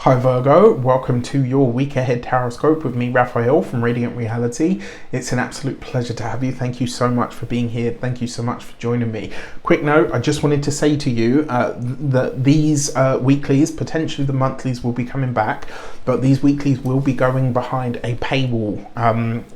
Hi Virgo, welcome to your week ahead taroscope with me, Raphael from Radiant Reality. It's an absolute pleasure to have you. Thank you so much for being here. Thank you so much for joining me. Quick note, I just wanted to say to you that these weeklies, potentially the monthlies, will be coming back, but these weeklies will be going behind a paywall.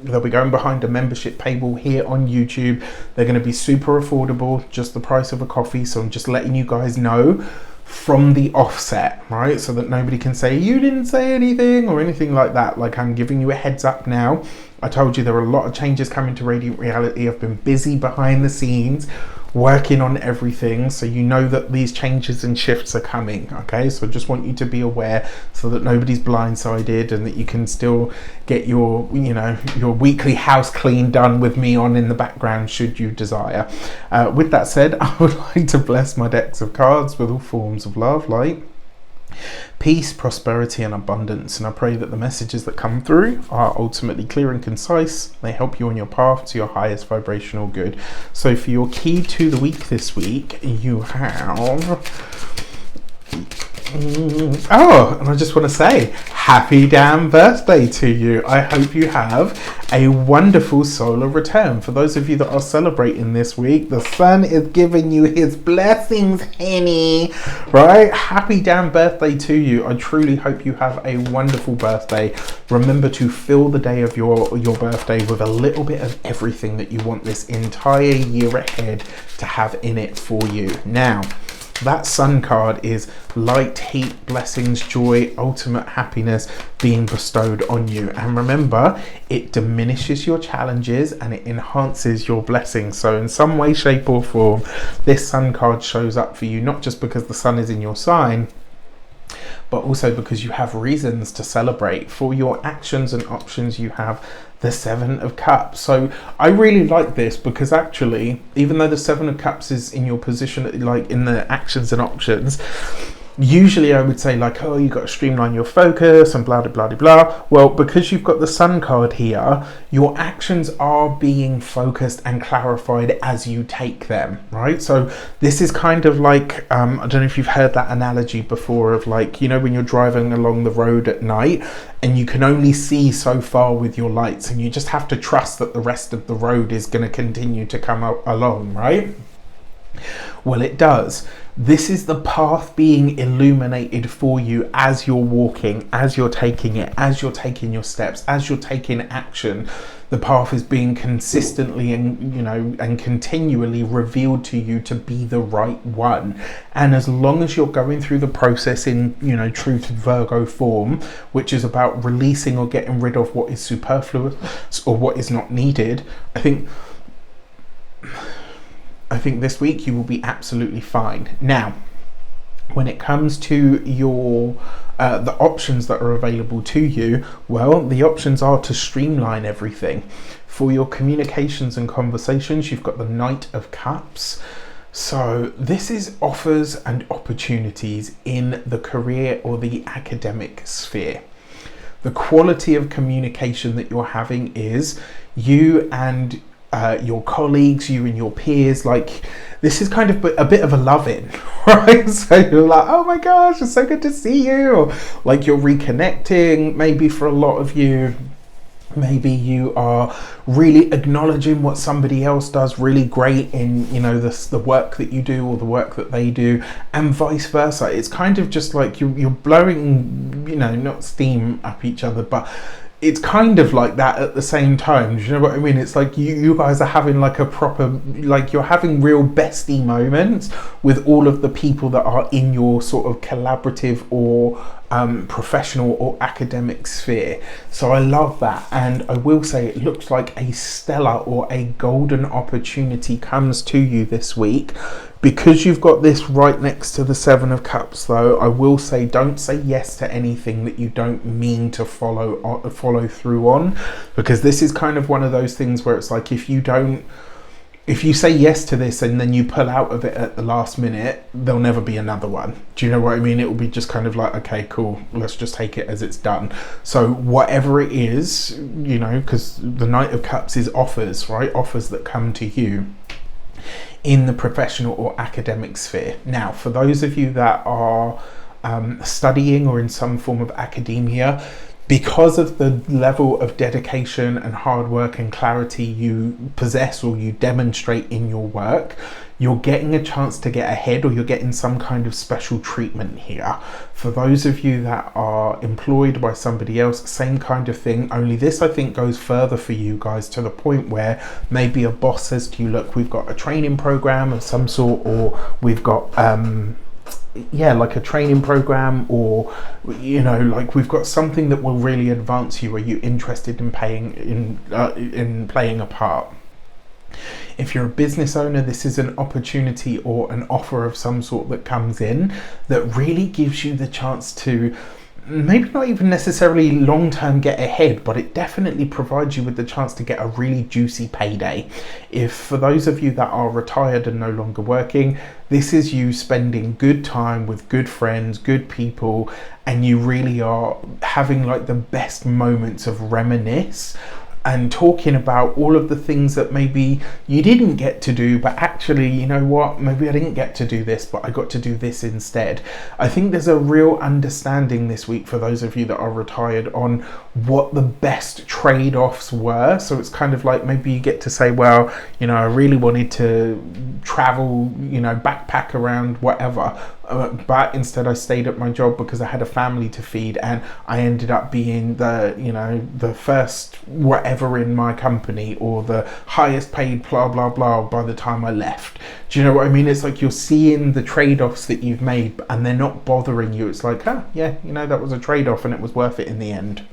They'll be going behind a membership paywall here on YouTube. They're going to be super affordable, just the price of a coffee. So I'm just letting you guys know from the offset, right? So that nobody can say you didn't say anything or anything like that. Like, I'm giving you a heads up now. I told you there are a lot of changes coming to Radiant Reality. I've been busy behind the scenes working on everything, so you know that these changes and shifts are coming. Okay, so I just want you to be aware so that nobody's blindsided and that you can still get your your weekly house clean done with me on in the background should you desire. With that said, I would like to bless my decks of cards with all forms of love, light, peace, prosperity and abundance, and I pray that the messages that come through are ultimately clear and concise. They help you on your path to your highest vibrational good. So for your key to the week this week, you have and I just want to say happy damn birthday to you. I hope you have a wonderful solar return. For those of you that are celebrating this week, the sun is giving you his blessings, Henny. Right? Happy damn birthday to you. I truly hope you have a wonderful birthday. Remember to fill the day of your birthday with a little bit of everything that you want this entire year ahead to have in it for you. Now, that sun card is light, heat, blessings, joy, ultimate happiness being bestowed on you. And remember, it diminishes your challenges and it enhances your blessings. So in some way, shape or form, this sun card shows up for you, not just because the sun is in your sign, but also because you have reasons to celebrate. For your actions and options, you have the Seven of Cups. So I really like this because actually, even though the Seven of Cups is in your position, like in the actions and options, usually I would say like, oh, you got to streamline your focus and blah, blah, blah, blah. Well, because you've got the sun card here, your actions are being focused and clarified as you take them, right? So this is kind of like, I don't know if you've heard that analogy before of like, you know, when you're driving along the road at night and you can only see so far with your lights and you just have to trust that the rest of the road is going to continue to come along, right? Well, it does. This is the path being illuminated for you as you're walking, as you're taking it, as you're taking your steps, as you're taking action. The path is being consistently and continually revealed to you to be the right one. And as long as you're going through the process in, true to Virgo form, which is about releasing or getting rid of what is superfluous or what is not needed, I think this week you will be absolutely fine. Now, when it comes to your the options that are available to you, well, the options are to streamline everything. For your communications and conversations, you've got the Knight of Cups. So this is offers and opportunities in the career or the academic sphere. The quality of communication that you're having is you and your colleagues, you and your peers, like this is kind of a bit of a love-in, right? So you're like, oh my gosh, it's so good to see you, or like you're reconnecting. Maybe for a lot of you, maybe you are really acknowledging what somebody else does really great in, the work that you do or the work that they do, and vice versa. It's kind of just like you're blowing, not steam up each other, but it's kind of like that at the same time. Do you know what I mean? It's like you guys are having like a proper, like you're having real bestie moments with all of the people that are in your sort of collaborative or professional or academic sphere. So I love that, and I will say it looks like a stellar or a golden opportunity comes to you this week. Because you've got this right next to the Seven of Cups, though, I will say don't say yes to anything that you don't mean to follow through on, because this is kind of one of those things where it's like if you say yes to this and then you pull out of it at the last minute, there'll never be another one. Do you know what I mean? It will be just kind of like, okay, cool, let's just take it as it's done. So whatever it is, because the Knight of Cups is offers, right? Offers that come to you in the professional or academic sphere. Now, for those of you that are studying or in some form of academia, because of the level of dedication and hard work and clarity you possess or you demonstrate in your work, you're getting a chance to get ahead, or you're getting some kind of special treatment here. For those of you that are employed by somebody else, same kind of thing, only this I think goes further for you guys, to the point where maybe a boss says to you, look, we've got a training program of some sort, or we've got like a training program, or like we've got something that will really advance you. Are you interested in playing a part? If you're a business owner, this is an opportunity or an offer of some sort that comes in that really gives you the chance to maybe not even necessarily long-term get ahead, but it definitely provides you with the chance to get a really juicy payday. If for those of you that are retired and no longer working, this is you spending good time with good friends, good people, and you really are having like the best moments of reminisce and talking about all of the things that maybe you didn't get to do, but actually, you know what, maybe I didn't get to do this, but I got to do this instead. I think there's a real understanding this week for those of you that are retired on what the best trade-offs were. So it's kind of like maybe you get to say, well, I really wanted to travel, backpack around, whatever. But instead I stayed at my job because I had a family to feed, and I ended up being the first whatever in my company, or the highest paid blah blah blah by the time I left. Do you know what I mean? It's like you're seeing the trade-offs that you've made, and they're not bothering you. It's like, that was a trade-off and it was worth it in the end.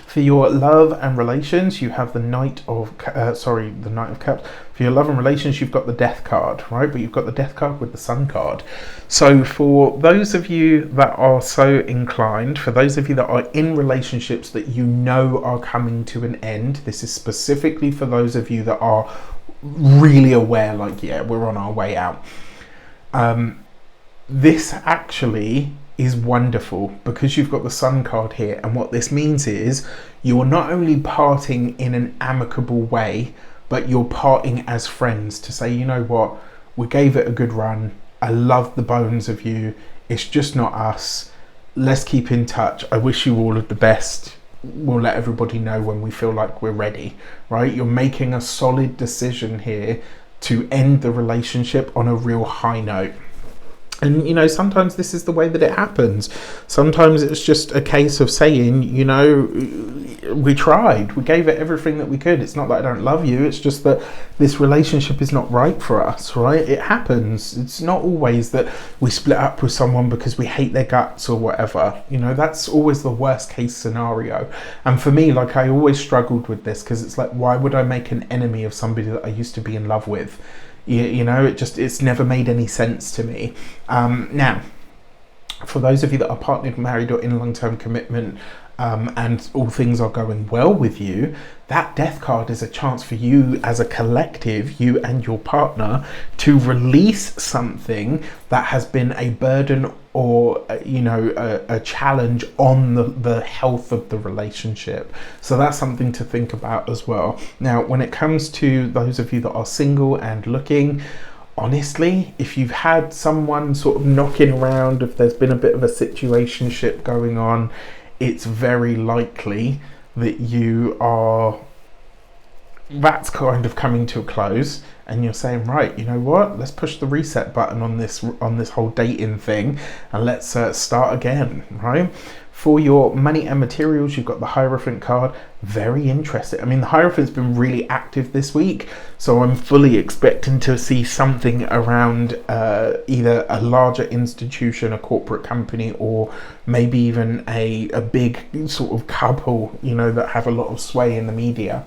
For your love and relations, you have the Knight of Cups. For your love and relations, you've got the Death card, right? But you've got the Death card with the Sun card. So for those of you that are so inclined, for those of you that are in relationships that are coming to an end, this is specifically for those of you that are really aware, like, we're on our way out. This actually is wonderful because you've got the Sun card here, and what this means is you're not only parting in an amicable way, but you're parting as friends to say, you know what, we gave it a good run, I love the bones of you, it's just not us, let's keep in touch, I wish you all of the best, we'll let everybody know when we feel like we're ready, right? You're making a solid decision here to end the relationship on a real high note. And, sometimes this is the way that it happens. Sometimes it's just a case of saying, we tried, we gave it everything that we could. It's not that I don't love you. It's just that this relationship is not right for us, right? It happens. It's not always that we split up with someone because we hate their guts or whatever. That's always the worst case scenario. And for me, like, I always struggled with this because it's like, why would I make an enemy of somebody that I used to be in love with? It's never made any sense to me. Now, for those of you that are partnered, married, or in long-term commitment, and all things are going well with you, that Death card is a chance for you as a collective, you and your partner, to release something that has been a burden or a challenge on the health of the relationship. So that's something to think about as well. Now, when it comes to those of you that are single and looking, honestly, if you've had someone sort of knocking around, if there's been a bit of a situationship going on, it's very likely that that's kind of coming to a close, and you're saying, right, you know what, let's push the reset button on this whole dating thing, and let's start again, right? For your money and materials, you've got the Hierophant card. Very interesting. I mean, the Hierophant's been really active this week, so I'm fully expecting to see something around either a larger institution, a corporate company, or maybe even a big sort of couple, that have a lot of sway in the media.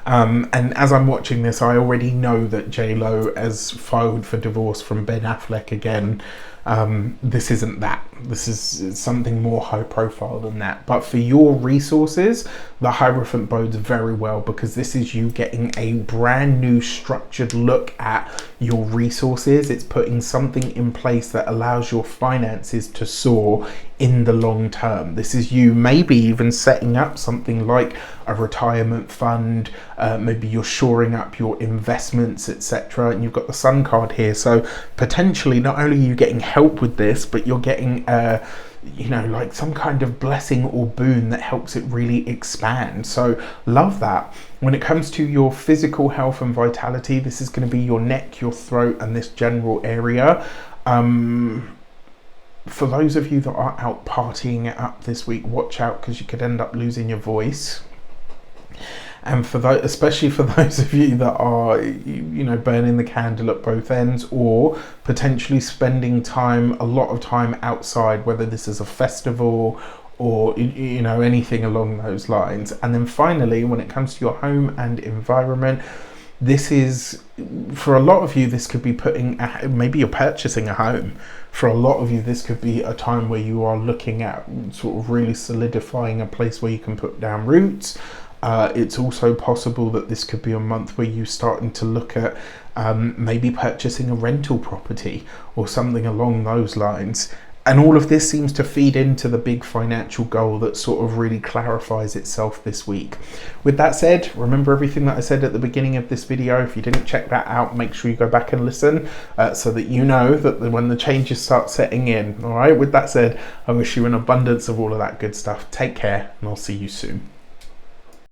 And as I'm watching this, I already know that J-Lo has filed for divorce from Ben Affleck again. This isn't that. This is something more high profile than that. But for your resources, the Hierophant bodes very well, because this is you getting a brand new structured look at your resources. It's putting something in place that allows your finances to soar in the long term. This is you maybe even setting up something like a retirement fund, maybe you're shoring up your investments, etc. And you've got the Sun card here, so potentially not only are you getting help with this, but you're getting you know, like some kind of blessing or boon that helps it really expand. So love that. When it comes to your physical health and vitality, this is going to be your neck, your throat, and this general area. For those of you that are out partying it up this week, watch out, because you could end up losing your voice. And for those, especially for those of you that are, you know, burning the candle at both ends, or potentially spending time, a lot of time outside, whether this is a festival or, you know, anything along those lines. And then finally, when it comes to your home and environment, this is, for a lot of you, this could be maybe you're purchasing a home. For a lot of you, this could be a time where you are looking at sort of really solidifying a place where you can put down roots. It's also possible that this could be a month where you're starting to look at maybe purchasing a rental property or something along those lines. And all of this seems to feed into the big financial goal that sort of really clarifies itself this week. With that said, remember everything that I said at the beginning of this video. If you didn't check that out, make sure you go back and listen so that you know that when the changes start setting in. All right, with that said, I wish you an abundance of all of that good stuff. Take care, and I'll see you soon.